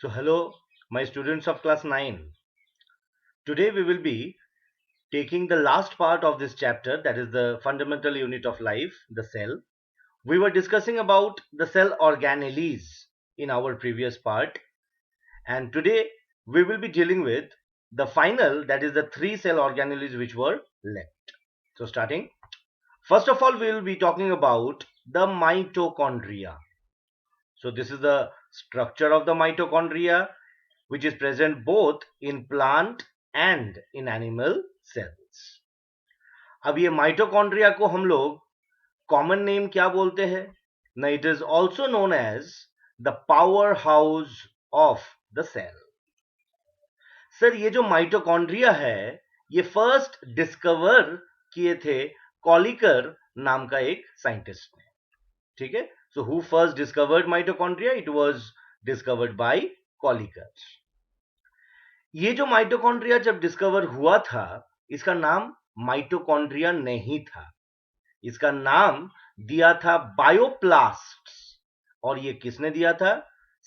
So hello, my students of class 9. Today we will be taking the last part of this chapter, that is the fundamental unit of life, the cell. We were discussing about the cell organelles in our previous part, and today we will be dealing with the final, that is the three cell organelles which were left. So starting, first of all we will be talking about the mitochondria. So this is the structure of the mitochondria, which is present both in plant and in animal cells. अब ये mitochondria को हम लोग common name क्या बोलते हैं ना, it is also known as the power house of the cell. Sir ये जो माइटोकॉन्ड्रिया है ये फर्स्ट डिस्कवर किए थे कॉलिकर नाम का एक साइंटिस्ट ने. ठीक है, so who first discovered mitochondria? It was discovered by Kolliker. ये जो माइटोकॉन्ड्रिया जब डिस्कवर हुआ था, इसका नाम माइटोकॉन्ड्रिया नहीं था, इसका नाम दिया था बायोप्लास्ट्स. और ये किसने दिया था?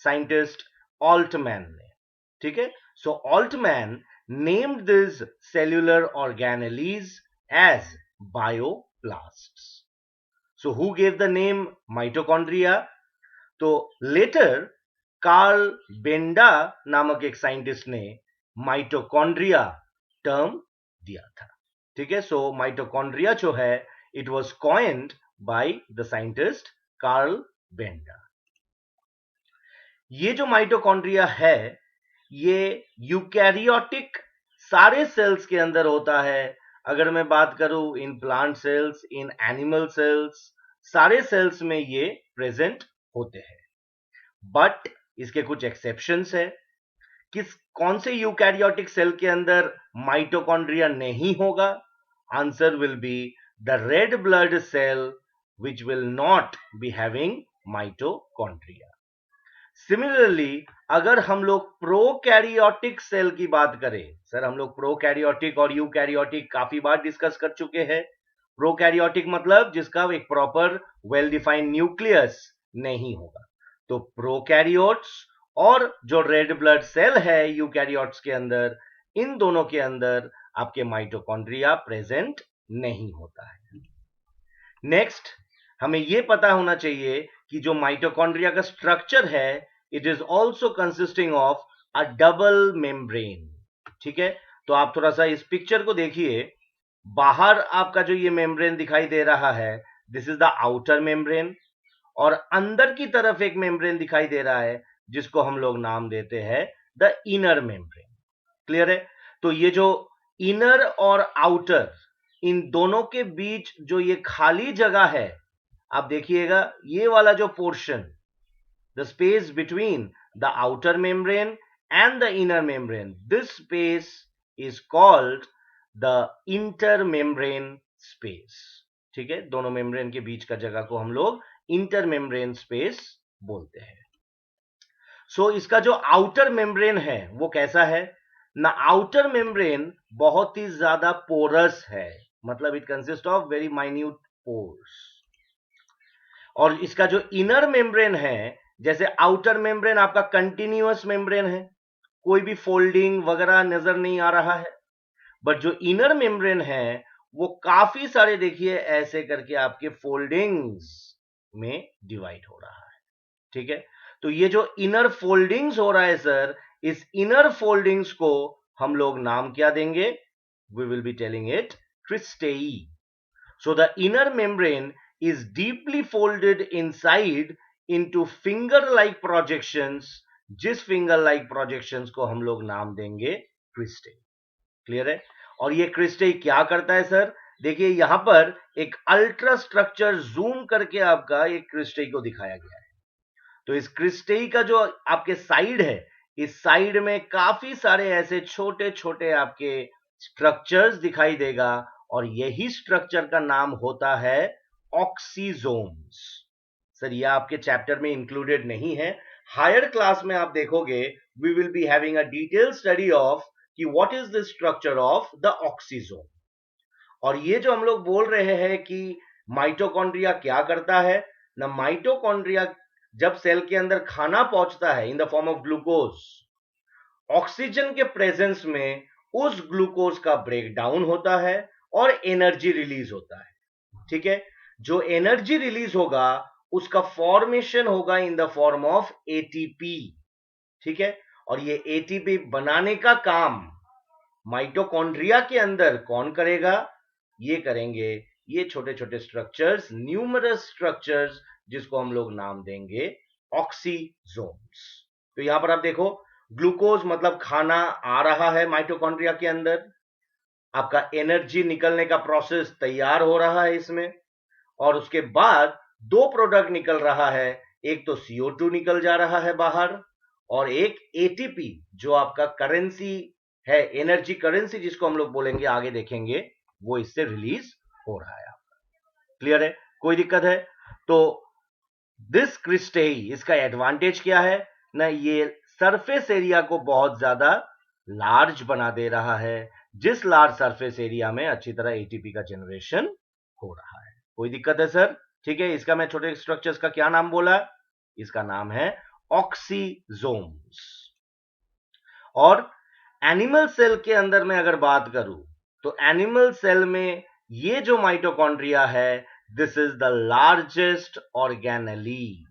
साइंटिस्ट ऑल्टमैन ने. ठीक है, so Altmann named this cellular organelles as bioplasts. So who gave the name mitochondria? तो लेटर कार्ल बेंडा नामक एक साइंटिस्ट ने माइटोकॉन्ड्रिया टर्म दिया था. ठीक है, सो माइटोकॉन्ड्रिया जो है it was coined by the scientist Carl Benda. ये जो माइटोकॉन्ड्रिया है ये यूकैरियोटिक सारे सेल्स के अंदर होता है. अगर मैं बात करूं in plant cells, in animal cells, सारे सेल्स में ये प्रेजेंट होते हैं. बट इसके कुछ एक्सेप्शंस है. कौन से यूकैरियोटिक सेल के अंदर माइटोकॉन्ड्रिया नहीं होगा? Answer will be the red blood cell which will not be having mitochondria. Similarly अगर हम लोग प्रोकैरियोटिक सेल की बात करें, सर हम लोग प्रोकैरियोटिक और यूकैरियोटिक काफी बार डिस्कस कर चुके हैं. प्रोकैरियोटिक मतलब जिसका एक प्रॉपर वेल डिफाइंड न्यूक्लियस नहीं होगा. तो प्रोकैरियोट्स और जो रेड ब्लड सेल है यूकैरियोट्स के अंदर, इन दोनों के अंदर आपके माइटोकॉन्ड्रिया प्रेजेंट नहीं होता है. नेक्स्ट, हमें यह पता होना चाहिए कि जो माइटोकॉन्ड्रिया का स्ट्रक्चर है it is also consisting of a double membrane. ठीक है, तो आप थोड़ा सा इस पिक्चर को देखिए. बाहर आपका जो ये मेम्ब्रेन दिखाई दे रहा है this is the outer membrane, और अंदर की तरफ एक मेम्ब्रेन दिखाई दे रहा है जिसको हम लोग नाम देते हैं द इनर मेम्ब्रेन. क्लियर है? तो ये जो इनर और आउटर, इन दोनों के बीच जो ये खाली जगह है, आप देखिएगा ये वाला जो portion, the space between the outer membrane and the inner membrane, this space is called the inter membrane space. ठीक है, दोनों मेम्ब्रेन के बीच का जगह को हम लोग इंटर मेम्ब्रेन स्पेस बोलते हैं. सो इसका जो आउटर मेम्ब्रेन है वो कैसा है ना? आउटर मेम्ब्रेन बहुत ही ज्यादा पोरस है, मतलब it consist of very minute pores. और इसका जो इनर मेम्ब्रेन है, जैसे आउटर मेम्ब्रेन आपका कंटिन्यूअस मेम्ब्रेन है, कोई भी फोल्डिंग वगैरह नजर नहीं आ रहा है. बट जो इनर मेम्ब्रेन है वो काफी सारे देखिए ऐसे करके आपके फोल्डिंग्स में डिवाइड हो रहा है. ठीक है, तो ये जो इनर फोल्डिंग्स हो रहा है सर, इस इनर फोल्डिंग्स को हम लोग नाम क्या देंगे? We will be telling it cristae. So the inner membrane is deeply folded inside into finger like projections, जिस फिंगर लाइक प्रोजेक्शंस को हम लोग नाम देंगे क्रिस्टे. क्लियर है? और ये क्रिस्टे क्या करता है सर? देखिए यहां पर एक अल्ट्रा स्ट्रक्चर जूम करके आपका एक क्रिस्टे को दिखाया गया है. तो इस क्रिस्टे का जो आपके साइड है, इस साइड में काफी सारे ऐसे छोटे छोटे आपके स्ट्रक्चर्स दिखाई देगा, और यही स्ट्रक्चर का नाम होता है ऑक्सीजोम्स. सर ये आपके चैप्टर में इंक्लूडेड नहीं है. हायर क्लास में आप देखोगे we will be having a detail study of कि what is the structure of the oxysome. और ये जो हम लोग बोल रहे हैं कि माइटोकॉन्ड्रिया क्या करता है ना, माइटोकॉन्ड्रिया जब सेल के अंदर खाना पहुंचता है in the form of glucose, oxygen के प्रेजेंस में उस ग्लूकोज का ब्रेक डाउन होता है और एनर्जी रिलीज होता है। ठीक है, जो एनर्जी रिलीज होगा उसका फॉर्मेशन होगा in the form of ATP. ठीक है, और ये एटीपी बनाने का काम माइटोकॉन्ड्रिया के अंदर कौन करेगा? ये करेंगे ये छोटे छोटे स्ट्रक्चर्स, न्यूमरस स्ट्रक्चर्स, जिसको हम लोग नाम देंगे ऑक्सीजोम्स। तो यहां पर आप देखो, ग्लूकोज मतलब खाना आ रहा है माइटोकॉन्ड्रिया के अंदर, आपका एनर्जी निकलने का प्रोसेस तैयार हो रहा है इसमें, और उसके बाद दो प्रोडक्ट निकल रहा है, एक तो CO2 निकल जा रहा है बाहर, और एक एटीपी जो आपका करेंसी है, एनर्जी करेंसी जिसको हम लोग बोलेंगे, आगे देखेंगे, वो इससे रिलीज हो रहा है आपका। क्लियर है? कोई दिक्कत है? तो दिस क्रिस्टेई, इसका एडवांटेज क्या है ना, ये सरफेस एरिया को बहुत ज्यादा लार्ज बना दे रहा है, जिस लार्ज सरफेस एरिया में अच्छी तरह एटीपी का जनरेशन हो रहा है। कोई दिक्कत है सर? ठीक है, इसका मैं छोटे स्ट्रक्चर्स का क्या नाम बोला? इसका नाम है ऑक्सीजोम्स। और एनिमल सेल के अंदर में अगर बात करूं, तो एनिमल सेल में ये जो माइटोकॉन्ड्रिया है, this is the largest organelle.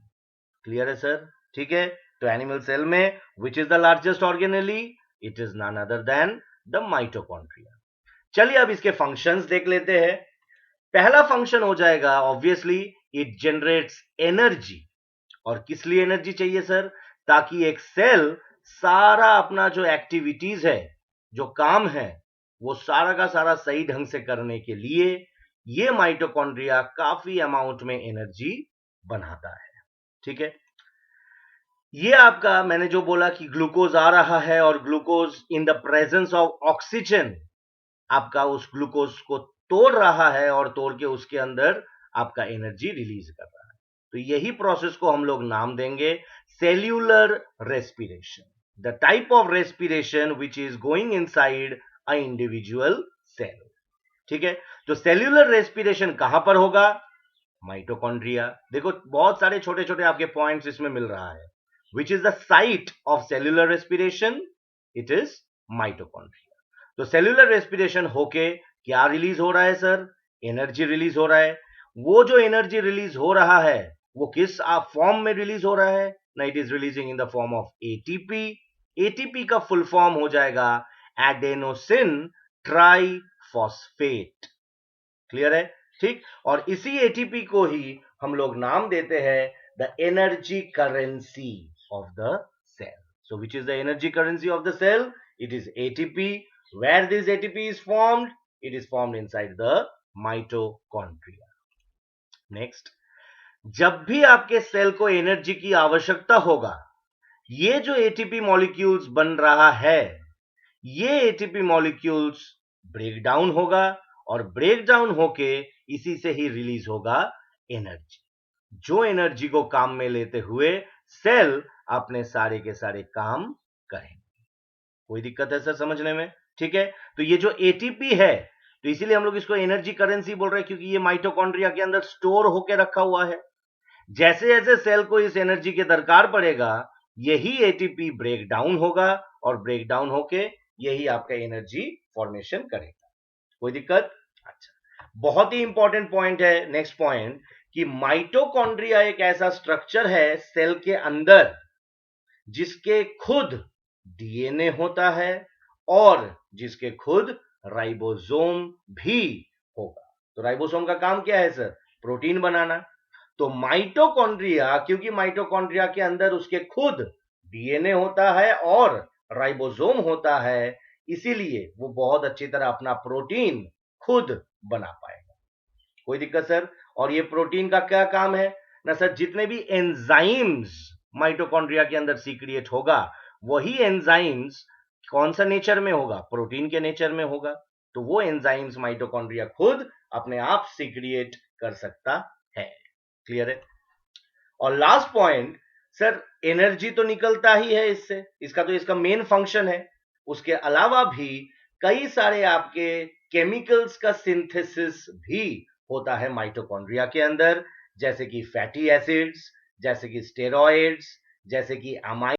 Clear है सर? ठीक है, तो एनिमल सेल में which is the largest organelle? It is none other than the mitochondria. चलिए अब इसके फंक्शंस देख लेते हैं। पहला फंक्शन हो जाएगा ऑब्वियसली, इट जनरेट्स एनर्जी। और किस लिए एनर्जी चाहिए सर? ताकि एक सेल सारा अपना जो एक्टिविटीज है, जो काम है, वो सारा का सारा सही ढंग से करने के लिए ये माइटोकॉन्ड्रिया काफी अमाउंट में एनर्जी बनाता है। ठीक है, ये आपका मैंने जो बोला कि ग्लूकोज आ रहा है और glucose in the presence of oxygen आपका उस ग्लूकोज को तोड़ रहा है और तोड़ के उसके अंदर आपका एनर्जी रिलीज कर रहा है। तो यही प्रोसेस को हम लोग नाम देंगे cellular respiration, the type of respiration which is going inside a individual cell. ठीक है, तो सेल्यूलर रेस्पिरेशन कहां पर होगा? माइटोकॉन्ड्रिया। देखो बहुत सारे छोटे छोटे आपके पॉइंट्स इसमें मिल रहा है। विच is the site of cellular respiration? It is mitochondria. तो सेल्यूलर रेस्पिरेशन होके क्या रिलीज हो रहा है सर? एनर्जी रिलीज हो रहा है। वो जो एनर्जी रिलीज हो रहा है वो किस फॉर्म में रिलीज हो रहा है ना? It is releasing in the form of ATP. ATP का फुल फॉर्म हो जाएगा एडेनोसिन ट्राइफॉस्फेट। क्लियर है? ठीक, और इसी एटीपी को ही हम लोग नाम देते हैं the energy currency of the cell. So which is the energy currency of the cell? It is ATP. Where this ATP is formed? It is formed inside the mitochondria. Next, जब भी आपके cell को energy की आवश्यकता होगा, ये जो ATP molecules बन रहा है, ये एटीपी मॉलिक्यूल्स ब्रेक डाउन होगा, और ब्रेक डाउन होके इसी से ही रिलीज होगा एनर्जी, जो एनर्जी को काम में लेते हुए सेल अपने सारे के सारे काम करेंगे। कोई दिक्कत है सर समझने में? ठीक है, तो ये जो एटीपी है, तो इसीलिए हम लोग इसको एनर्जी करेंसी बोल रहे हैं, क्योंकि ये माइटोकॉन्ड्रिया के अंदर स्टोर होकर रखा हुआ है। जैसे जैसे सेल को इस एनर्जी के दरकार पड़ेगा, यही एटीपी ब्रेक डाउन होगा, और ब्रेक डाउन होके यही आपका एनर्जी फॉर्मेशन करेगा। कोई दिक्कत? अच्छा, बहुत ही इंपॉर्टेंट पॉइंट है नेक्स्ट पॉइंट, कि माइटोकॉन्ड्रिया एक ऐसा स्ट्रक्चर है सेल के अंदर जिसके खुद डीएनए होता है और जिसके खुद राइबोसोम भी होगा। तो राइबोसोम का काम क्या है सर? प्रोटीन बनाना। तो माइटोकॉन्ड्रिया, क्योंकि माइटोकॉन्ड्रिया के अंदर उसके खुद डीएनए होता है और राइबोसोम होता है, इसीलिए वो बहुत अच्छी तरह अपना प्रोटीन खुद बना पाएगा। कोई दिक्कत सर? और ये प्रोटीन का क्या काम है ना सर? जितने भी एंजाइम्स माइटोकॉन्ड्रिया के अंदर सीक्रिएट होगा, वही एंजाइम्स कौन सा नेचर में होगा? प्रोटीन के नेचर में होगा। तो वो एंजाइम्स माइटोकॉन्ड्रिया खुद अपने आप सीक्रिएट कर सकता है। क्लियर है? और लास्ट पॉइंट सर, एनर्जी तो निकलता ही है इससे, इसका तो इसका मेन फंक्शन है। उसके अलावा भी कई सारे आपके केमिकल्स का सिंथेसिस भी होता है माइटोकॉन्ड्रिया के अंदर, जैसे कि फैटी एसिड्स, जैसे कि स्टेरॉइड्स, जैसे कि अमाइन,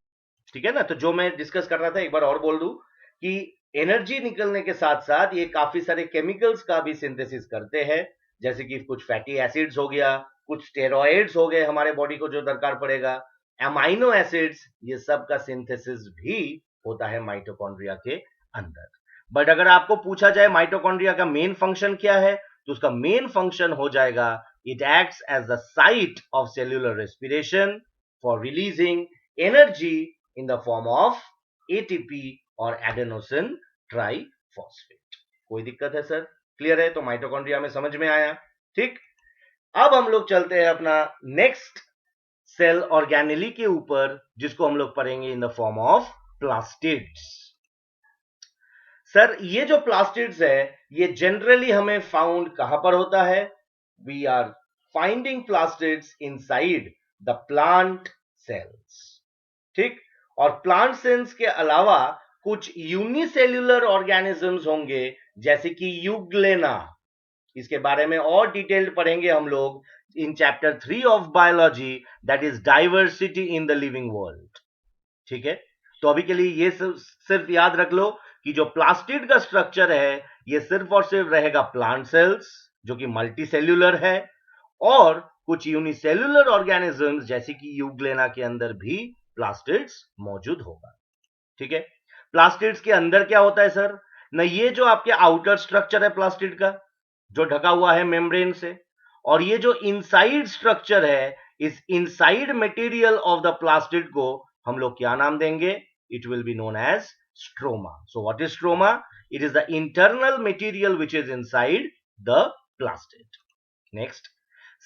ठीक है ना। तो जो मैं डिस्कस कर रहा था एक बार और बोल दूं कि एनर्जी निकलने के साथ साथ ये काफी सारे केमिकल्स का भी सिंथेसिस करते हैं, जैसे कि कुछ फैटी एसिड्स हो गया, कुछ स्टेरॉइड्स हो गए हमारे बॉडी को जो दरकार पड़ेगा, एमाइनो एसिड्स, ये सब का सिंथेसिस भी होता है माइटोकॉन्ड्रिया के अंदर। बट अगर आपको पूछा जाए माइटोकॉन्ड्रिया का मेन फंक्शन क्या है, तो उसका मेन फंक्शन हो जाएगा it acts as the site of cellular respiration for releasing energy in the form of ATP और एडेनोसिन ट्राइफॉस्फेट। कोई दिक्कत है सर? क्लियर है? तो माइटोकॉन्ड्रिया में समझ में आया, ठीक। अब हम लोग चलते हैं अपना नेक्स्ट सेल ऑर्गेनेली के ऊपर, जिसको हम लोग पढ़ेंगे in the form of plastids. Sir ये जो प्लास्टिड्स है ये जनरली हमें फाउंड कहां पर होता है? We are finding plastids inside the plant cells, ठीक। और प्लांट सेल्स के अलावा कुछ यूनिसेल्यूलर ऑर्गेनिजम्स होंगे, जैसे कि यूग्लेना। इसके बारे में और डिटेल्ड पढ़ेंगे हम लोग in chapter 3 of biology, that is diversity in the living world, ठीक है। तो अभी के लिए ये सिर्फ याद रख लो कि जो प्लास्टिड का स्ट्रक्चर है ये सिर्फ और सिर्फ रहेगा प्लांट सेल्स, जो कि मल्टीसेल्यूलर है, और कुछ यूनिसेल्यूलर ऑर्गेनिजम्स जैसे कि यूग्लेना के अंदर भी प्लास्टिड्स मौजूद होगा, ठीक है। प्लास्टिड्स के अंदर क्या होता है सर? ना ये जो आपके आउटर स्ट्रक्चर है प्लास्टिड का, जो ढका हुआ है मेम्ब्रेन से, और ये जो इनसाइड स्ट्रक्चर है, इस inside material of the plastid को हम लोग क्या नाम देंगे? It will be known as stroma. So what is stroma? It is the internal material which is inside the plastid. Next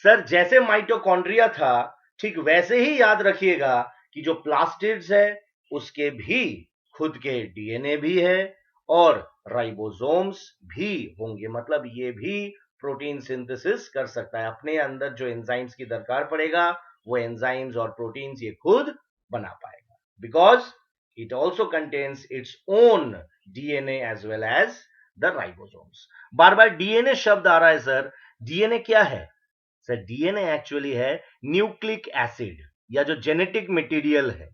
sir, जैसे माइटोकॉन्ड्रिया था, ठीक वैसे ही याद रखिएगा कि जो प्लास्टिड्स है उसके भी खुद के डीएनए भी है और राइबोसोम्स भी होंगे, मतलब ये भी प्रोटीन सिंथेसिस कर सकता है। अपने अंदर जो एंजाइम्स की दरकार पड़ेगा वो एंजाइम्स और प्रोटीन्स ये खुद बना पाएगा, because it also contains its own DNA as well as the ribosomes. बार बार डीएनए शब्द आ रहा है सर, डीएनए क्या है? सर डीएनए एक्चुअली है न्यूक्लिक एसिड, या जो जेनेटिक मटेरियल है,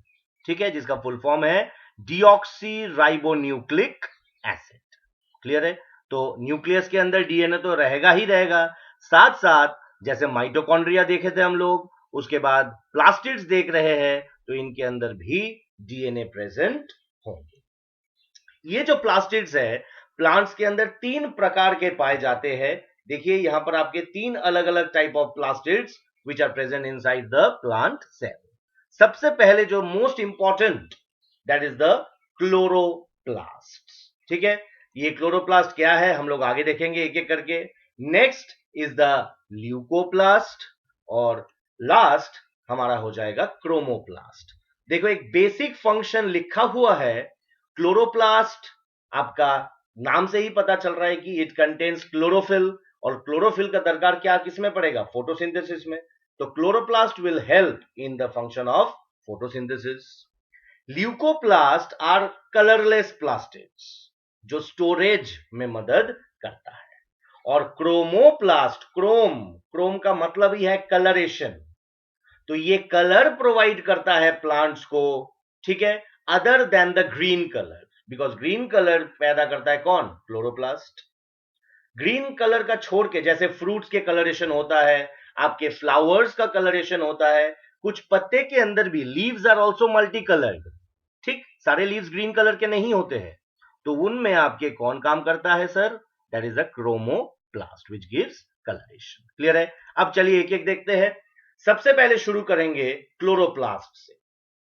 ठीक है, जिसका फुल फॉर्म है डीऑक्सी राइबोन्यूक्लिक एसिड। क्लियर है? तो न्यूक्लियस के अंदर डीएनए तो रहेगा ही रहेगा, साथ साथ जैसे माइटोकॉन्ड्रिया देखे थे हम लोग, उसके बाद प्लास्टिड्स देख रहे हैं, तो इनके अंदर भी डीएनए प्रेजेंट होंगे। ये जो प्लास्टिड्स है प्लांट्स के अंदर 3 प्रकार के पाए जाते हैं। देखिए यहां पर आपके 3 अलग अलग type of plastids which are present inside the plant cell. सबसे पहले जो most important, that is the chloroplast, ठीक है। ये क्लोरोप्लास्ट क्या है हम लोग आगे देखेंगे एक एक करके। नेक्स्ट इज द ल्यूकोप्लास्ट, और लास्ट हमारा हो जाएगा क्रोमोप्लास्ट। देखो एक बेसिक फंक्शन लिखा हुआ है क्लोरोप्लास्ट, आपका नाम से ही पता चल रहा है कि इट कंटेन्स क्लोरोफिल, और क्लोरोफिल का दरकार क्या किसमें पड़ेगा? फोटोसिंथेसिस में। तो chloroplast will help in the function of photosynthesis. Leucoplast are colourless plastids, जो स्टोरेज में मदद करता है। और क्रोमोप्लास्ट, क्रोम का मतलब ही है कलरेशन, तो ये कलर प्रोवाइड करता है प्लांट्स को, ठीक है, other than the green colour, because green colour पैदा करता है कौन? क्लोरोप्लास्ट। ग्रीन कलर का छोड़ के, जैसे फ्रूट्स के कलरेशन होता है, आपके फ्लावर्स का कलरेशन होता है, कुछ पत्ते के अंदर भी leaves are also multi coloured, ठीक, सारे लीव्स ग्रीन कलर के नहीं होते हैं, तो उनमें आपके कौन काम करता है sir? That is a chromoplast which gives colouration. Clear है? अब चलिए एक एक देखते हैं। सबसे पहले शुरू करेंगे क्लोरोप्लास्ट से,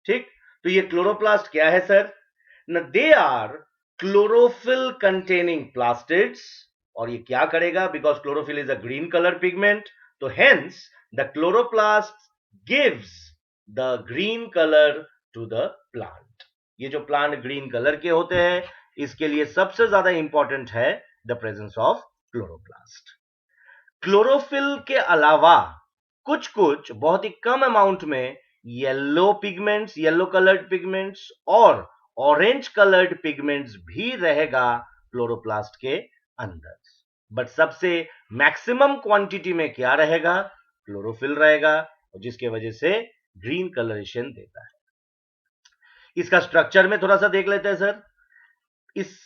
ठीक। तो ये क्लोरोप्लास्ट क्या है सर? न they are chlorophyll containing plastids, और ये क्या करेगा? Because chlorophyll is a green colour pigment, तो hence the chloroplast gives the green colour to the plant. ये जो प्लांट ग्रीन कलर के होते हैं, इसके लिए सबसे ज्यादा इंपॉर्टेंट है the presence of chloroplast. Chlorophyll के अलावा कुछ कुछ बहुत ही कम अमाउंट में yellow pigments, yellow coloured pigments और ऑरेंज कलर्ड पिगमेंट्स भी रहेगा क्लोरोप्लास्ट के अंदर, बट सबसे मैक्सिमम क्वांटिटी में क्या रहेगा? क्लोरोफिल रहेगा, और जिसके वजह से ग्रीन कलरेशन देता है। इसका स्ट्रक्चर में थोड़ा सा देख लेते हैं सर। इस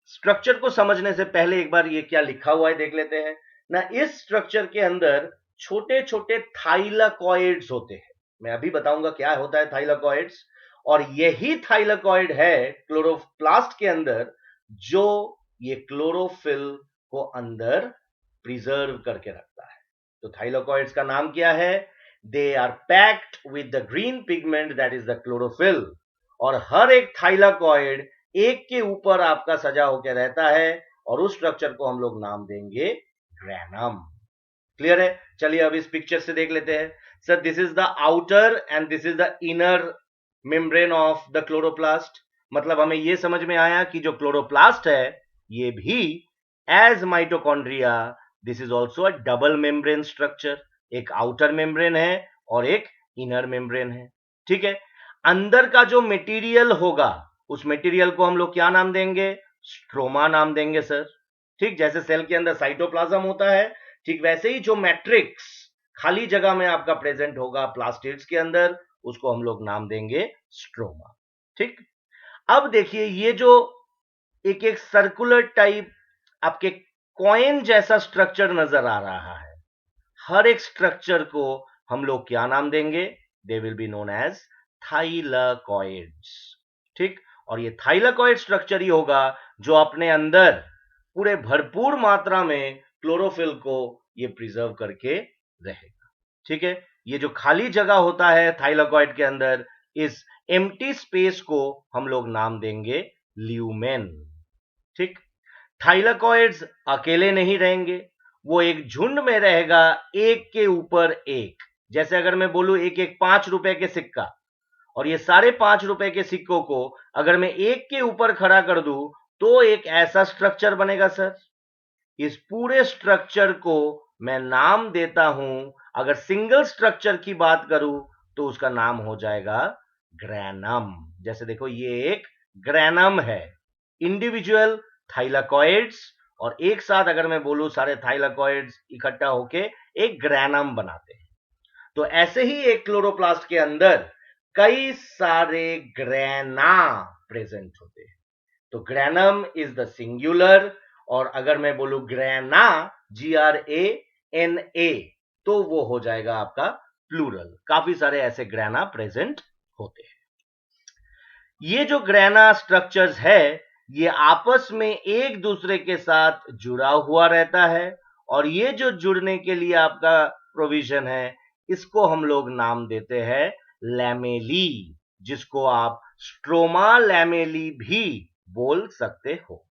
स्ट्रक्चर को समझने से पहले एक बार ये क्या लिखा हुआ है देख लेते हैं ना। इस स्ट्रक्चर के अंदर छोटे छोटे थाइलाकॉइड्स होते हैं। मैं अभी बताऊंगा क्या होता है थाइलाकॉइड्स, और यही थाइलाकॉइड है क्लोरोप्लास्ट के अंदर जो ये क्लोरोफिल को अंदर प्रिजर्व करके रखता है। तो थाइलाकॉइड्स का नाम क्या है? They are packed with the green pigment that is the chlorophyll. और हर एक थाइलाकॉइड एक के ऊपर आपका सजा होकर रहता है और उस स्ट्रक्चर को हम लोग नाम देंगे ग्रैनम। क्लियर है? चलिए अब इस पिक्चर से देख लेते हैं। Sir this is the outer and this is the inner membrane of the chloroplast. मतलब हमें यह समझ में आया कि जो क्लोरोप्लास्ट है ये भी as mitochondria this is also a double membrane structure. एक आउटर मेम्ब्रेन है और एक इनर मेम्ब्रेन है। ठीक है, अंदर का जो मटेरियल होगा उस मटेरियल को हम लोग क्या नाम देंगे? स्ट्रोमा नाम देंगे सर। ठीक, जैसे सेल के अंदर साइटोप्लाज्म होता है, ठीक वैसे ही जो मैट्रिक्स खाली जगह में आपका प्रेजेंट होगा प्लास्टिड्स के अंदर, उसको हम लोग नाम देंगे स्ट्रोमा। ठीक, अब देखिए ये जो एक एक सर्कुलर टाइप आपके कॉइन जैसा स्ट्रक्चर नजर आ रहा है, हर एक स्ट्रक्चर को हम लोग क्या नाम देंगे? They will be known as thylakoids. ठीक, और ये थाइलाकॉइड स्ट्रक्चर ही होगा जो अपने अंदर पूरे भरपूर मात्रा में क्लोरोफिल को ये प्रिजर्व करके रहेगा। ठीक है, ये जो खाली जगह होता है थाइलाकॉइड के अंदर, इस एम्प्टी स्पेस को हम लोग नाम देंगे ल्यूमेन। ठीक, थाइलाकॉइड्स अकेले नहीं रहेंगे, वो एक झुंड में रहेगा, एक के ऊपर एक। जैसे अगर मैं बोलूं एक एक 5 रुपए के सिक्का, और ये सारे 5 रुपए के सिक्कों को अगर मैं एक के ऊपर खड़ा कर दूं तो एक ऐसा स्ट्रक्चर बनेगा सर। इस पूरे स्ट्रक्चर को मैं नाम देता हूं, अगर सिंगल स्ट्रक्चर की बात करूं तो उसका नाम हो जाएगा ग्रैनम। जैसे देखो ये एक ग्रैनम है, इंडिविजुअल थाइलाकॉइड्स, और एक साथ अगर मैं बोलूं सारे थाइलाकॉइड्स इकट्ठा होके एक ग्रैनम बनाते हैं। तो ऐसे ही एक क्लोरोप्लास्ट के अंदर कई सारे ग्रैना प्रेजेंट होते हैं। तो ग्रैनम इज द सिंगुलर, और अगर मैं बोलूं ग्रैना GRANA तो वो हो जाएगा आपका प्लूरल। काफी सारे ऐसे ग्रैना प्रेजेंट होते हैं। ये जो ग्रैना स्ट्रक्चर्स है ये आपस में एक दूसरे के साथ जुड़ा हुआ रहता है, और ये जो जुड़ने के लिए आपका प्रोविजन है इसको हम लोग नाम देते हैं लैमेली, जिसको आप स्ट्रोमा लैमेली भी बोल सकते हो।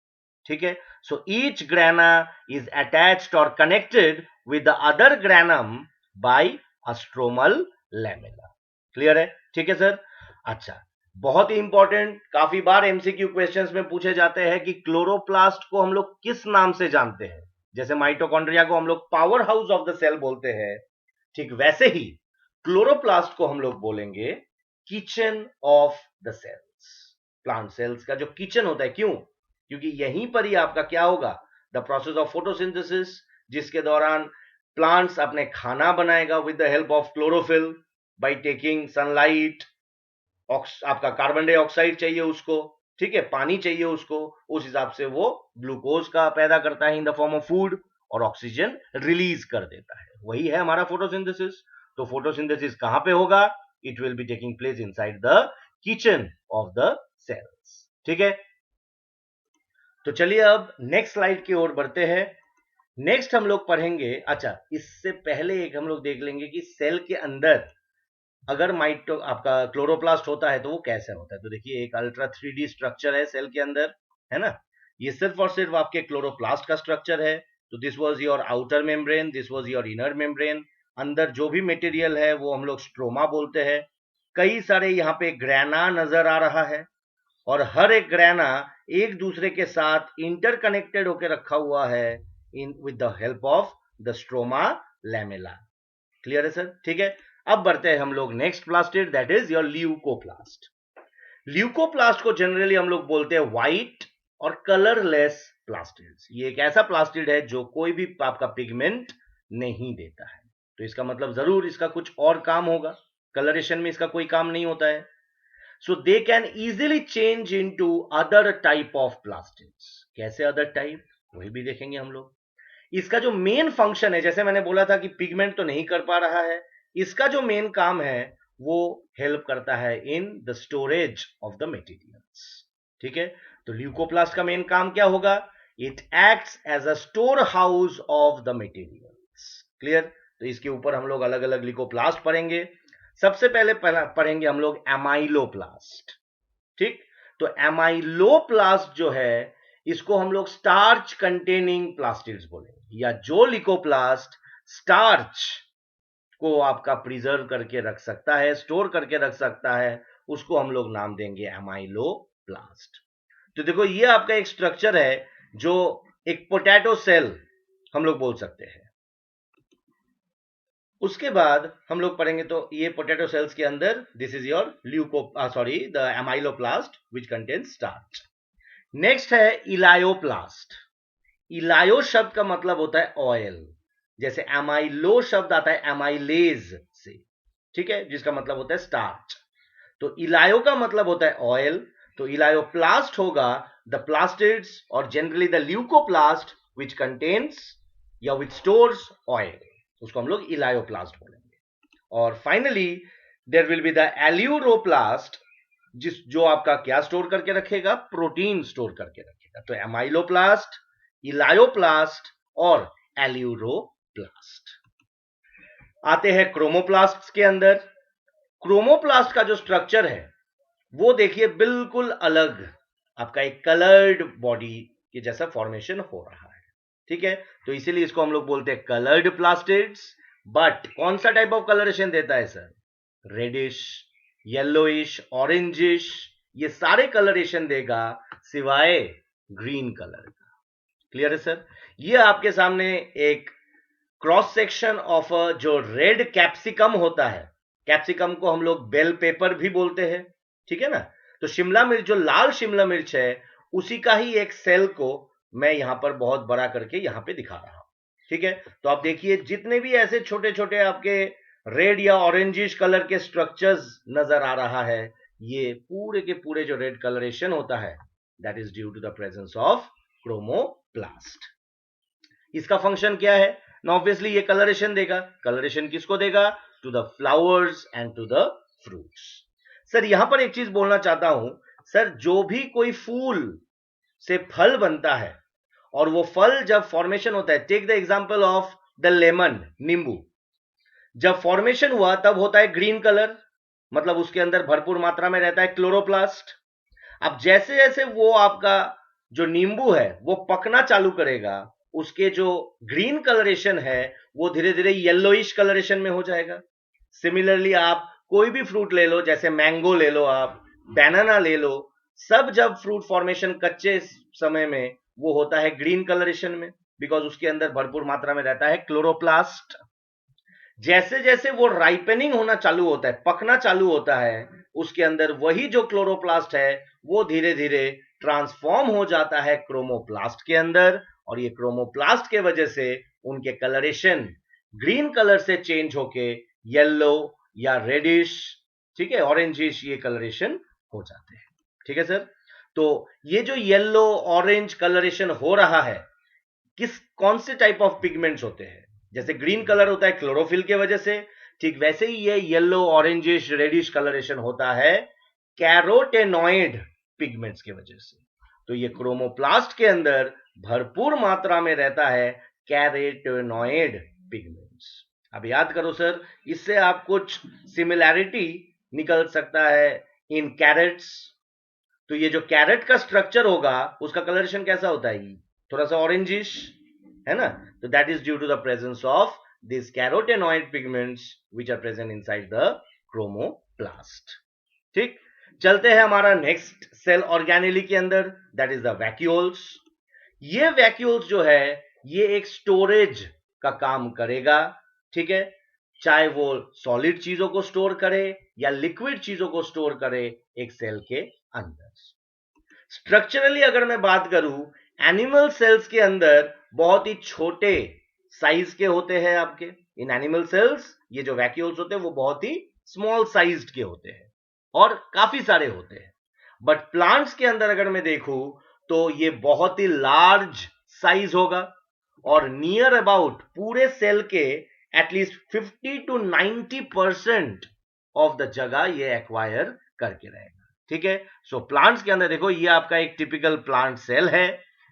ठीक है, so each grana is attached और connected with the other granum by a stromal lamella. Clear है? ठीक है सर। अच्छा, बहुत ही इंपॉर्टेंट, काफी बार एमसीक्यू क्वेश्चंस में पूछे जाते हैं कि क्लोरोप्लास्ट को हम लोग किस नाम से जानते हैं। जैसे माइटोकॉन्ड्रिया को हम लोग power house of the cell बोलते हैं, ठीक वैसे ही क्लोरोप्लास्ट को हम लोग बोलेंगे kitchen of the cells. Plant cells का जो किचन होता है, क्यों? क्योंकि यहीं पर ही आपका क्या होगा? द प्रोसेस ऑफ फोटोसिंथेसिस, जिसके दौरान प्लांट्स अपने खाना बनाएगा with the help of chlorophyll by taking sunlight. आपका कार्बन डाइऑक्साइड चाहिए उसको, ठीक है, पानी चाहिए उसको, उस हिसाब से वो ग्लूकोज का पैदा करता है in the form of food, और ऑक्सीजन रिलीज कर देता है। वही है हमारा फोटोसिंथेसिस। तो फोटोसिंथेसिस कहां पे होगा? It will be taking place inside the kitchen of the cells. ठीक है, तो चलिए अब नेक्स्ट स्लाइड की ओर बढ़ते हैं। नेक्स्ट हम लोग पढ़ेंगे, अच्छा इससे पहले एक हम लोग देख लेंगे कि सेल के अंदर अगर माइटो आपका क्लोरोप्लास्ट होता है तो वो कैसे होता है। तो देखिए एक अल्ट्रा 3D स्ट्रक्चर है सेल के अंदर, है ना। ये सिर्फ और सिर्फ आपके क्लोरोप्लास्ट का स्ट्रक्चर है। तो this was your outer membrane, this was your inner membrane. अंदर जो भी मटेरियल है वो हम लोग स्ट्रोमा बोलते हैं। कई सारे यहाँ पे ग्रैना नजर आ रहा है, और हर एक ग्रैना एक दूसरे के साथ इंटरकनेक्टेड होकर रखा हुआ है in with the help of the stroma lamella. Clear है सर? ठीक है, अब बढ़ते हैं हम लोग next plastid, that is your leucoplast. Leucoplast को जनरली हम लोग बोलते हैं व्हाइट और कलरलेस प्लास्टिड्स। ये एक ऐसा प्लास्टिड है जो कोई भी आपका पिगमेंट नहीं देता है। तो इसका मतलब जरूर इसका कुछ और काम होगा, कलरेशन में इसका कोई काम नहीं होता है। So they can easily change into other type of plastids. कैसे अदर टाइप, वही भी देखेंगे हम लोग। इसका जो मेन फंक्शन है, जैसे मैंने बोला था कि पिगमेंट तो नहीं कर पा रहा है, इसका जो मेन काम है वो हेल्प करता है in the storage of the materials. ठीक है, तो ल्यूकोप्लास्ट का मेन काम क्या होगा? It acts as a store house of the materials. Clear? तो इसके ऊपर हम लोग अलग अलग ल्यूकोप्लास्ट पढ़ेंगे। सबसे पहले पढ़ेंगे हम लोग एमाइलोप्लास्ट। ठीक, तो एमाइलोप्लास्ट जो है इसको हम लोग स्टार्च कंटेनिंग प्लास्टिड्स बोलेंगे, या जो लिकोप्लास्ट स्टार्च को आपका प्रिजर्व करके रख सकता है, स्टोर करके रख सकता है, उसको हम लोग नाम देंगे एमाइलोप्लास्ट। तो देखो ये आपका एक स्ट्रक्चर है जो एक पोटैटो सेल हम लोग बोल सकते हैं। उसके बाद हम लोग पढ़ेंगे, तो ये पोटैटो सेल्स के अंदर this is your the amyloplast which contains starch. Next है इलायोप्लास्ट। इलायो शब्द का मतलब होता है ऑयल, जैसे एमाइलो शब्द आता है एमाइलेज से, ठीक है, जिसका मतलब होता है स्टार्च। तो इलायो का मतलब होता है ऑयल, तो इलायोप्लास्ट होगा द प्लास्टिड्स और generally the leucoplast which contains या विच स्टोर्स ऑयल, उसको हम लोग इलायोप्लास्ट बोलेंगे। और finally there will be the aleuroplast, जो आपका क्या स्टोर करके रखेगा? प्रोटीन स्टोर करके रखेगा। तो एमाइलोप्लास्ट, इलायोप्लास्ट और एल्यूरोप्लास्ट। आते हैं क्रोमोप्लास्ट के अंदर। क्रोमोप्लास्ट का जो स्ट्रक्चर है वो देखिए बिल्कुल अलग, आपका एक कलर्ड बॉडी के जैसा फॉर्मेशन हो रहा है। ठीक है, तो इसीलिए इसको हम लोग बोलते हैं कलर्ड प्लास्टिड्स। बट कौन सा टाइप ऑफ कलरेशन देता है सर? रेडिश, येलोइश, ऑरेंजिश, ये सारे कलरेशन देगा सिवाय ग्रीन कलर का। क्लियर है सर? ये आपके सामने एक क्रॉस सेक्शन ऑफ जो रेड कैप्सिकम होता है, कैप्सिकम को हम लोग बेल पेपर भी बोलते हैं, ठीक है ना? तो शिमला मिर्च, जो लाल शिमला मिर्च है, उसी का ही एक सेल को मैं यहां पर बहुत बड़ा करके यहां पे दिखा रहा हूं। ठीक है, तो आप देखिए जितने भी ऐसे छोटे छोटे आपके रेड या ऑरेंजिश कलर के स्ट्रक्चर्स नजर आ रहा है, ये पूरे के पूरे जो रेड कलरेशन होता है, that is due to the presence of chromoplast. इसका फंक्शन क्या है? ऑब्वियसली ये कलरेशन देगा। कलरेशन किसको देगा? To the flowers and to the fruits. Sir यहां पर एक चीज बोलना चाहता हूं, सर जो भी कोई फूल से फल बनता है और वो फल जब फॉर्मेशन होता है, take the example of the lemon, नींबू, जब फॉर्मेशन हुआ तब होता है ग्रीन कलर, मतलब उसके अंदर भरपूर मात्रा में रहता है क्लोरोप्लास्ट। अब जैसे जैसे वो आपका जो नींबू है वो पकना चालू करेगा, उसके जो ग्रीन कलरेशन है वो धीरे धीरे येलोइश कलरेशन में हो जाएगा। सिमिलरली आप कोई भी फ्रूट ले लो, जैसे मैंगो ले लो, आप बनाना ले लो, सब जब फ्रूट फॉर्मेशन कच्चे समय में वो होता है ग्रीन कलरेशन में, बिकॉज उसके अंदर भरपूर मात्रा में रहता है क्लोरोप्लास्ट। जैसे जैसे वो राइपनिंग होना चालू होता है, पकना चालू होता है, उसके अंदर वही जो क्लोरोप्लास्ट है वो धीरे धीरे ट्रांसफॉर्म हो जाता है क्रोमोप्लास्ट के अंदर, और ये क्रोमोप्लास्ट के वजह से उनके कलरेशन ग्रीन कलर से चेंज होके येलो या रेडिश, ठीक है, ऑरेंजिश, ये कलरेशन हो जाते हैं। ठीक है सर? तो ये जो येलो ऑरेंज कलरेशन हो रहा है, कौन से टाइप ऑफ पिगमेंट्स होते हैं? जैसे ग्रीन कलर होता है क्लोरोफिल के वजह से, ठीक वैसे ही ये येलो, ऑरेंजिश, रेडिश कलरेशन होता है कैरोटेनॉइड पिगमेंट्स के वजह से। तो ये क्रोमोप्लास्ट के अंदर भरपूर मात्रा में रहता है कैरोटेनॉइड पिगमेंट्स। अब याद करो सर, इससे आप कुछ सिमिलैरिटी निकल सकता है इन कैरेट्स। तो ये जो कैरेट का स्ट्रक्चर होगा उसका कलरेशन कैसा होता है? थोड़ा सा ऑरेंजिश, है ना? तो that is due to the presence of this carotenoid pigments which are present inside the chromoplast. ठीक, चलते हैं हमारा नेक्स्ट सेल ऑर्गेनेली के अंदर, दैट इज द वैक्यूल्स। ये वैक्यूल्स जो है ये एक स्टोरेज का काम करेगा। ठीक है, चाहे वो सॉलिड चीजों को स्टोर करे या लिक्विड चीजों को स्टोर करे एक सेल के अंदर। स्ट्रक्चरली अगर मैं बात करूं, एनिमल सेल्स के अंदर बहुत ही छोटे साइज के होते हैं आपके, इन एनिमल सेल्स ये जो वैक्यूल्स होते हैं वो बहुत ही स्मॉल साइज्ड के होते हैं और काफी सारे होते हैं। बट प्लांट्स के अंदर अगर मैं देखूं तो ये बहुत ही लार्ज साइज होगा और नियर अबाउट पूरे सेल के एटलीस्ट 50 to 90% ऑफ द जगह ये एक्वायर करके रहेगा। ठीक है, सो प्लांट्स के अंदर देखो, ये आपका एक टिपिकल प्लांट सेल है।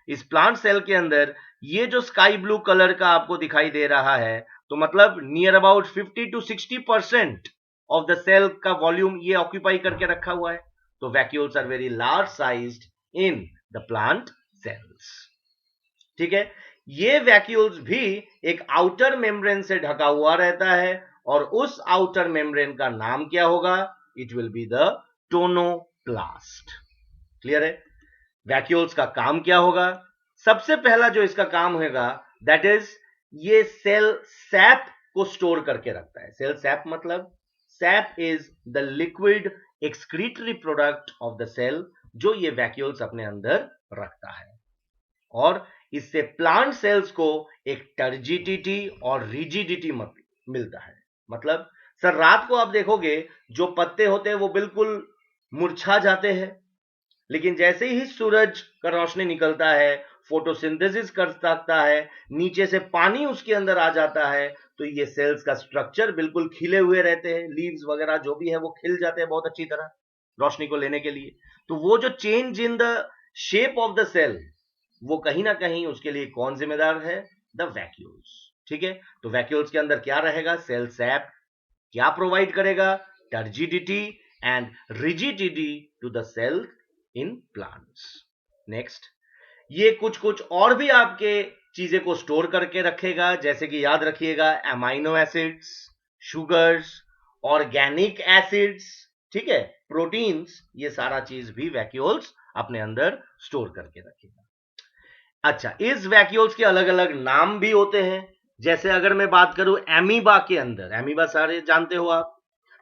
इस प्लांट सेल के अंदर ये जो स्काई ब्लू कलर का आपको दिखाई दे रहा है, तो मतलब near about 50 to 60% of the cell का वॉल्यूम ये ऑक्यूपाई करके रखा हुआ है। तो vacuoles are very large sized in the plant cells. ठीक है, ये वैक्यूल्स भी एक आउटर मेम्ब्रेन से ढका हुआ रहता है और उस आउटर मेम्ब्रेन का नाम क्या होगा? It will be the tonoplast. Clear है? वैक्यूल्स का काम क्या होगा? सबसे पहला जो इसका काम होगा दैट इज ये सेल सैप को स्टोर करके रखता है। सेल सैप मतलब sap is the liquid excretory product of the cell जो ये वैक्यूल्स अपने अंदर रखता है और इससे प्लांट सेल्स को एक टर्जिडिटी और रिजिडिटी मिलता है। मतलब सर रात को आप देखोगे जो पत्ते होते हैं वो बिल्कुल मुरझा जाते हैं, लेकिन जैसे ही सूरज का रोशनी निकलता है, फोटोसिंथेसिस कर सकता है, नीचे से पानी उसके अंदर आ जाता है, तो ये सेल्स का स्ट्रक्चर बिल्कुल खिले हुए रहते हैं। लीव्स वगैरह जो भी है वो खिल जाते हैं बहुत अच्छी तरह रोशनी को लेने के लिए। तो वो जो change in the shape of the cell, वो कहीं ना कहीं उसके लिए कौन जिम्मेदार है? The vacuoles. ठीक है, तो वैक्यूल्स के अंदर क्या रहेगा? सेल सैप क्या प्रोवाइड करेगा? Turgidity and rigidity to the cell in plants. Next, ये कुछ कुछ और भी आपके चीजें को स्टोर करके रखेगा, जैसे कि याद रखिएगा amino acids, sugars, organic acids, ठीक है, प्रोटीन्स, ये सारा चीज भी वैक्यूल्स अपने अंदर स्टोर करके रखेगा। अच्छा, इस वैक्यूल्स के अलग अलग नाम भी होते हैं। जैसे अगर मैं बात करूं एमीबा के अंदर, एमीबा सारे जानते हो आप,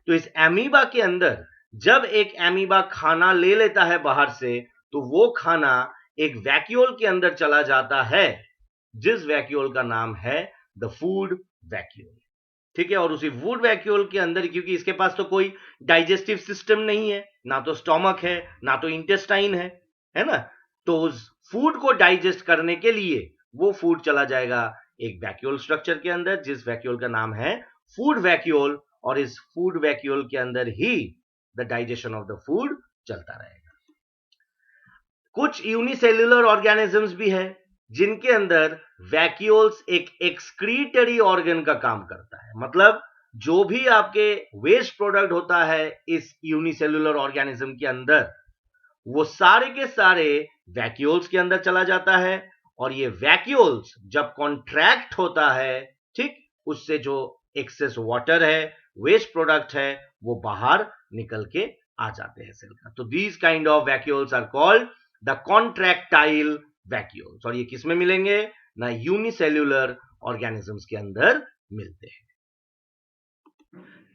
तो इस एमीबा के अंदर जब एक एमीबा खाना ले लेता है बाहर से, तो वो खाना एक वैक्यूल के अंदर चला जाता है जिस वैक्यूल का नाम है द फूड वैक्यूल। ठीक है, और उसी फूड वैक्यूल के अंदर, क्योंकि इसके पास तो कोई डाइजेस्टिव सिस्टम नहीं है, ना तो स्टोमक है ना तो इंटेस्टाइन है ना, तो उस फूड को डाइजेस्ट करने के लिए वो फूड चला जाएगा एक वैक्यूल स्ट्रक्चर के अंदर जिस वैक्यूल का नाम है फूड वैक्यूल, और इस फूड वैक्यूल के अंदर ही the digestion of the food चलता रहेगा। कुछ यूनिसेल्युलर ऑर्गेनिजम्स भी है जिनके अंदर वैक्यूल्स एक एक्सक्रीटरी ऑर्गन का काम करता है। मतलब जो भी आपके वेस्ट प्रोडक्ट होता है इस यूनिसेल्युलर ऑर्गेनिज्म के अंदर, वो सारे के सारे वैक्यूल्स के अंदर चला जाता है और ये वैक्यूल्स जब कॉन्ट्रैक्ट होता है, ठीक, उससे जो एक्सेस वाटर है, वेस्ट प्रोडक्ट है, वो बाहर निकल के आ जाते हैं सेल का। तो these kind of vacuoles are called the contractile vacuoles, और ये किस में मिलेंगे? ना यूनिसेल्युलर ऑर्गेनिजम्स के अंदर मिलते हैं।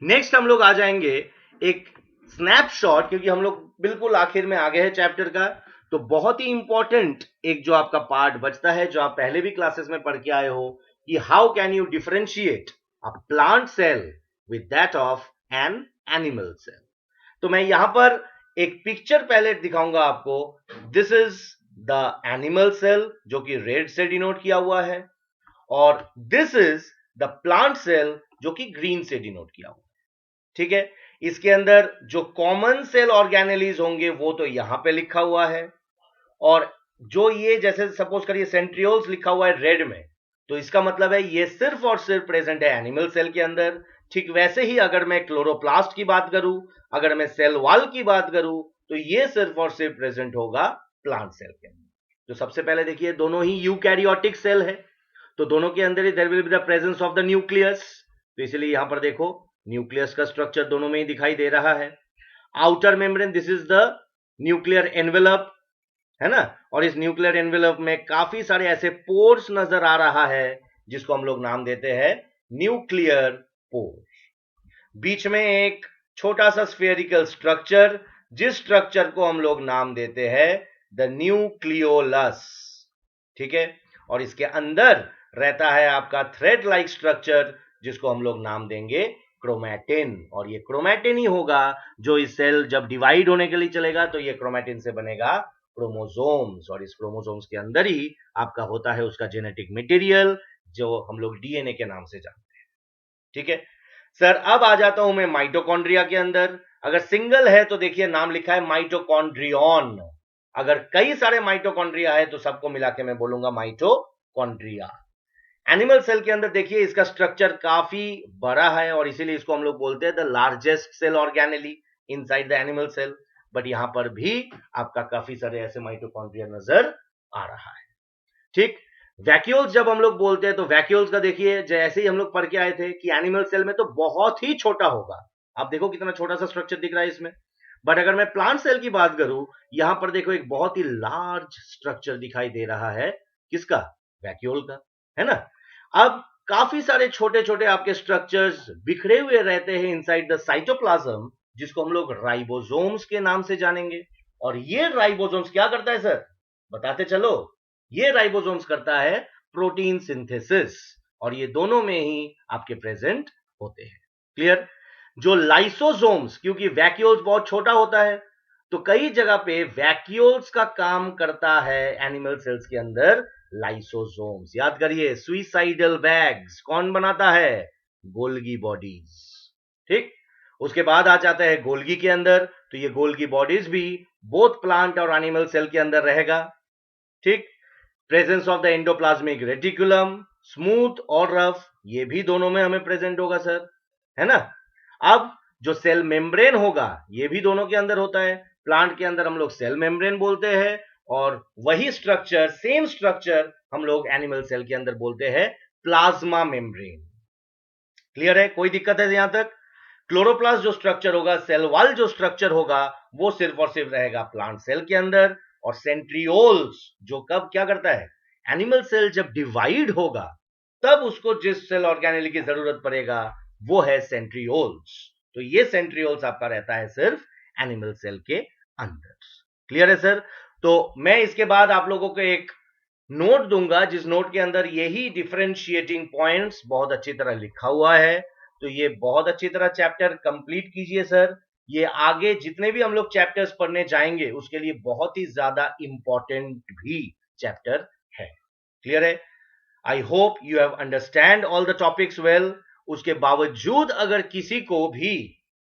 नेक्स्ट हम लोग आ जाएंगे एक स्नैपशॉट, क्योंकि हम लोग बिल्कुल आखिर में आ गए हैं चैप्टर का, तो बहुत ही इंपॉर्टेंट एक जो आपका पार्ट बचता है जो आप पहले भी क्लासेस में पढ़ के आए हो कि how can you differentiate a plant cell with that of an animal cell. तो मैं यहां पर एक पिक्चर पहले दिखाऊंगा आपको। This is the animal cell जो कि रेड से डिनोट किया हुआ है, और this is the plant cell जो कि ग्रीन से डिनोट किया हुआ है। ठीक है, इसके अंदर जो कॉमन सेल ऑर्गेनेलीज होंगे वो तो यहां पे लिखा हुआ है, और जो ये जैसे सपोज करिए सेंट्रियोल्स लिखा हुआ है रेड में, तो इसका मतलब है ये सिर्फ और सिर्फ प्रेजेंट है एनिमल सेल के अंदर। ठीक वैसे ही अगर मैं क्लोरोप्लास्ट की बात करूं, अगर मैं सेल वॉल की बात करूं, तो ये सिर्फ और सिर्फ प्रेजेंट होगा प्लांट सेल के अंदर। तो सबसे पहले देखिए दोनों ही यूकैरियोटिक सेल है, तो दोनों के अंदर ही there will be the presence of the nucleus. तो इसलिए यहां पर देखो न्यूक्लियस का स्ट्रक्चर दोनों में ही दिखाई दे रहा है। Outer membrane, this is the nuclear envelope, है ना, और इस न्यूक्लियर एनवेलप में काफी सारे ऐसे पोर्स नजर आ रहा है जिसको हम लोग नाम देते हैं न्यूक्लियर पोर। बीच में एक छोटा सा स्फेरिकल स्ट्रक्चर, जिस स्ट्रक्चर को हम लोग नाम देते हैं द न्यूक्लियोलस। ठीक है, और इसके अंदर रहता है आपका थ्रेड लाइक स्ट्रक्चर जिसको हम लोग नाम देंगे क्रोमैटिन, और ये क्रोमैटिन ही होगा जो इस सेल जब डिवाइड होने के लिए चलेगा तो ये क्रोमैटिन से बनेगा क्रोमोसोम्स, और इस क्रोमोसोम्स के अंदर ही आपका होता है उसका जेनेटिक मटेरियल जो हम लोग डीएनए के नाम से जानते हैं। ठीक है सर, अब आ जाता हूं मैं माइटोकॉन्ड्रिया के अंदर। अगर सिंगल है तो देखिए नाम लिखा है माइटोकॉन्ड्रियन, अगर कई सारे माइटोकॉन्ड्रिया है तो सबको मिला के मैं बोलूंगा माइटोकॉन्ड्रिया। एनिमल सेल के अंदर देखिए इसका स्ट्रक्चर काफी बड़ा है और इसीलिए इसको हम लोग बोलते हैं the largest cell organelle inside the animal cell, but यहां पर भी आपका काफी सारे ऐसे माइटोकॉन्ड्रिया नजर आ रहा है। ठीक, वैक्यूल्स जब हम लोग बोलते हैं तो वैक्यूल्स का देखिए जैसे ही हम लोग पढ़ के आए थे कि एनिमल सेल में तो बहुत ही छोटा होगा, आप देखो कितना छोटा सा स्ट्रक्चर दिख रहा है इसमें, बट अगर मैं प्लांट सेल की बात करूं यहां पर देखो एक बहुत ही लार्ज स्ट्रक्चर दिखाई दे रहा है, किसका? वैक्यूल का, है ना। अब काफी सारे छोटे छोटे आपके स्ट्रक्चर्स बिखरे हुए रहते हैं इनसाइड द साइटोप्लाज्म, जिसको हम लोग राइबोसोम्स के नाम से जानेंगे। और ये राइबोसोम्स क्या करता है सर, बताते चलो। ये राइबोसोम्स करता है प्रोटीन सिंथेसिस, और ये दोनों में ही आपके प्रेजेंट होते हैं। क्लियर? जो लाइसोसोम्स, क्योंकि वैक्यूल्स बहुत छोटा होता है तो कई जगह पे वैक्यूल्स का काम करता है एनिमल सेल्स के अंदर लाइसोसोम्स। याद करिए, सुइसाइडल बैग्स कौन बनाता है? Golgi bodies. ठीक, उसके बाद आ जाता है गोल्गी के अंदर, तो ये गोल्गी बॉडीज भी बोथ प्लांट और एनिमल सेल के अंदर रहेगा। ठीक, presence of the endoplasmic reticulum, smooth और रफ, ये भी दोनों में हमें प्रेजेंट होगा सर, है ना। अब जो सेल मेम्ब्रेन होगा ये भी दोनों के अंदर होता है, प्लांट के अंदर हम लोग सेल मेम्ब्रेन बोलते हैं और वही स्ट्रक्चर, सेम स्ट्रक्चर हम लोग एनिमल सेल के अंदर बोलते हैं प्लाज्मा मेम्ब्रेन। क्लियर है? कोई दिक्कत है यहां तक? क्लोरोप्लास्ट जो स्ट्रक्चर होगा, सेल वॉल जो स्ट्रक्चर होगा, वो सिर्फ और सिर्फ रहेगा प्लांट सेल के अंदर। और सेंट्रियोल्स जो कब क्या करता है, एनिमल सेल जब डिवाइड होगा तब उसको जिस सेल ऑर्गेनेल की जरूरत पड़ेगा वो है सेंट्रियोल्स। तो ये सेंट्रियोल्स आपका रहता है सिर्फ एनिमल सेल के अंदर। क्लियर है सर? तो मैं इसके बाद आप लोगों को एक नोट दूंगा जिस नोट के अंदर यही डिफरेंशिएटिंग पॉइंट्स बहुत अच्छी तरह लिखा हुआ है, तो ये बहुत अच्छी तरह चैप्टर कंप्लीट कीजिए सर। ये आगे जितने भी हम लोग चैप्टर्स पढ़ने जाएंगे उसके लिए बहुत ही ज्यादा इंपॉर्टेंट भी चैप्टर है। क्लियर है? I hope you have understand all the topics well. उसके बावजूद अगर किसी को भी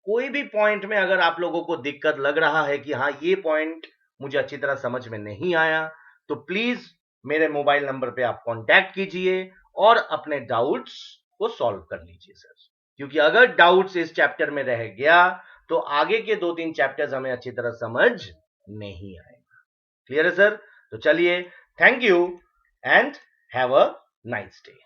कोई भी पॉइंट में अगर आप लोगों को दिक्कत लग रहा है कि हाँ ये पॉइंट मुझे अच्छी तरह समझ में नहीं आया, तो प्लीज मेरे मोबाइल नंबर पे आप कांटेक्ट कीजिए और अपने डाउट्स को सॉल्व कर लीजिए सर। क्योंकि अगर डाउट्स इस चैप्टर में रह गया तो आगे के 2-3 चैप्टर्स हमें अच्छी तरह समझ नहीं आएगा। क्लियर है सर? तो चलिए, thank you and have a nice day.